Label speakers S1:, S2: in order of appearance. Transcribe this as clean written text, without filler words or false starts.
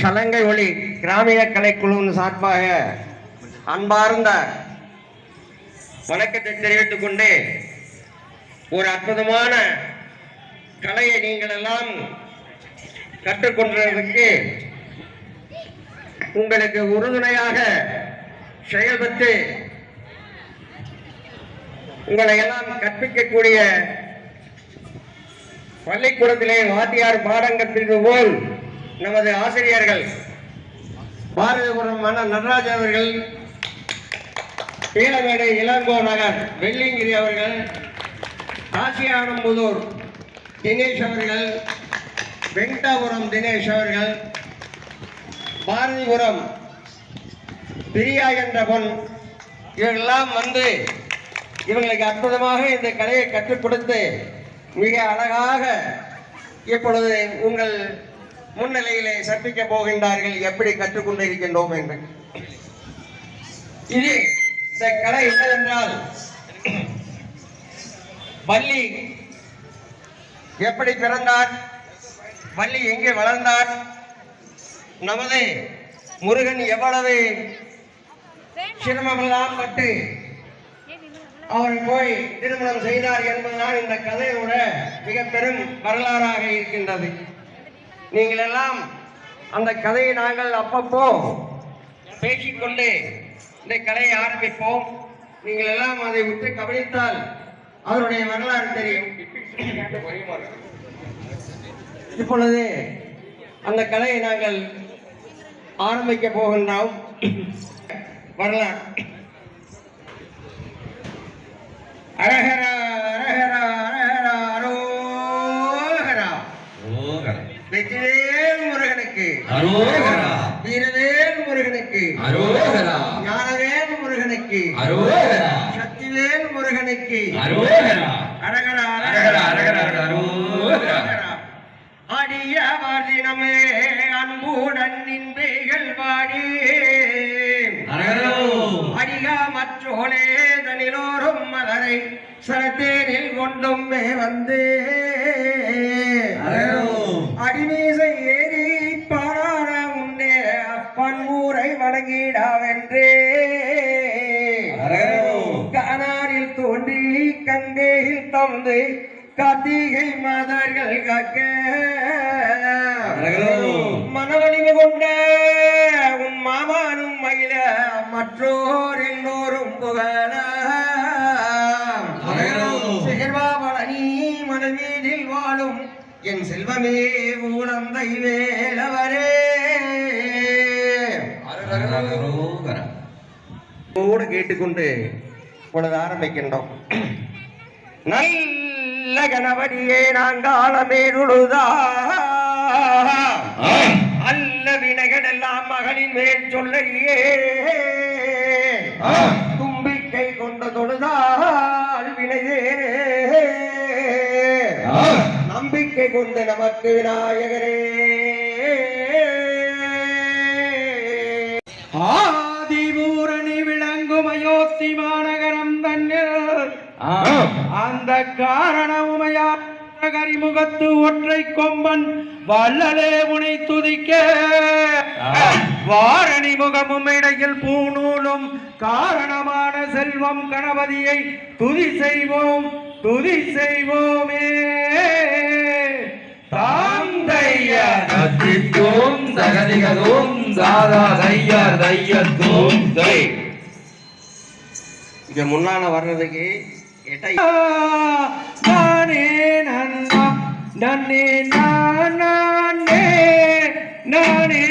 S1: சலங்கை ஒளி கிராமிய கலைக்குழுவின் சார்பாக அன்பார்ந்த வணக்கத்தை தெரிவித்துக் கொண்டு ஒரு அற்புதமான கலையை நீங்கள் எல்லாம் கற்றுக்கொண்டதற்கு உங்களுக்கு உறுதுணையாக செயல்பட்டு உங்களை எல்லாம் கற்பிக்கக்கூடிய பள்ளிக்கூடத்திலே வாத்தியார் பாடம் கற்பிப்பது போல் நமது ஆசிரியர்கள் பாரதிபுரம் மன்னர் நடராஜ் அவர்கள், பீலமேடை இளங்கோ நகர் வெள்ளிங்கிரி அவர்கள், ஆசியானம்புதூர் தினேஷ் அவர்கள், வெங்கடாபுரம் தினேஷ் அவர்கள், பாரதிபுரம் பிரியா என்ற பொன் இவர்களெல்லாம் வந்து இவங்களுக்கு அற்புதமாக இந்த கலையை கற்றுக் கொடுத்து மிக அழகாக இப்பொழுது உங்கள் முன்னிலையிலே சற்பிக்க போகின்றார்கள். எப்படி கற்றுக்கொண்டிருக்கின்றோம் என்று. இது இந்த கலை என்னவென்றால், வள்ளி எப்படி பிறந்தார், வள்ளி எங்கே வளர்ந்தார், நமது முருகன் எவ்வளவு சிரமமெல்லாம் பட்டு அவர் போய் திருமணம் செய்தார் என்பதுதான் இந்த கதையோட மிக பெரும் வரலாறாக இருக்கின்றது. நீங்கள் எல்லாம் அந்த கதையை நாங்கள் அப்பப்போ பேசிக்கொண்டு இந்த கதையை ஆரம்பிப்போம். நீங்கள் எல்லாம் அதை விட்டு கவனித்தால் அதனுடைய வரலாறு தெரியும். இப்பொழுது அந்த கதையை நாங்கள் ஆரம்பிக்க போகின்றோம். வரலாறு. அரஹரா அரஹரா அரஹரா அரோஹரா. வெற்றிவேல் முருகனுக்கு அரோஹரா. வீரவேல் முருகனுக்கு அரோஹரா. ஞானவேல் முருகனுக்கு அரோஹரா. சக்திவேல் முருகனுக்கு அரோஹரா. அரஹரா அரஹரா அரஹரா அரோஹரா. அடியவர் தினமே அன்புடன் நின்பேகள் பாடி அடிகா மற்றோனே தனிலோரும் மலரை சரத்தேனில் கொண்டும் வந்து அடிமீசை ஏறி பாரான உன்னே பன்மூரை வணங்கிடாவென்றே கனாரில் தோன்றி கங்கையில் தந்து கார்த்திகை மாதர்கள் காக்க மனவழிவு கொண்ட உன் மாமானும் மகிழ மற்றோர் எல்லோரும் புகழ சிகர்வாபழனி மனவீதில் வாழும் என் செல்வமே ஊழந்தை வேலவரே. கேட்டுக்கொண்டு பொழுது ஆரம்பிக்கின்றோம். நல்ல கணவடியே நாங்காலமேருளுதா அல்ல வினைகள் எல்லாம் மகளின் மேல் சொல்லையே தும்பிக்கை கொண்ட தொழுதால் வினைதேரே நம்பிக்கை கொண்டு நமக்கு விநாயகரே. ஆதிபூரணி விளங்கும் அயோத்தி மாநகரம் தன்னில் அந்த காரண உமையா கரிமுகத்து ஒற்றை கொம்பன் வள்ளலே உனை துதிக்க வாரணி முகமும் இடையில் பூநூலும் காரணமான செல்வம் கணபதியை துதி செய்வோம் துதி செய்வோமே. தாந்தையோம் தகதிகதோம் தாதா தையார் தையத்தோம் தை. இங்க முன்னால வர்றதுக்கு நானே நன்னா நன்னே நானே நானே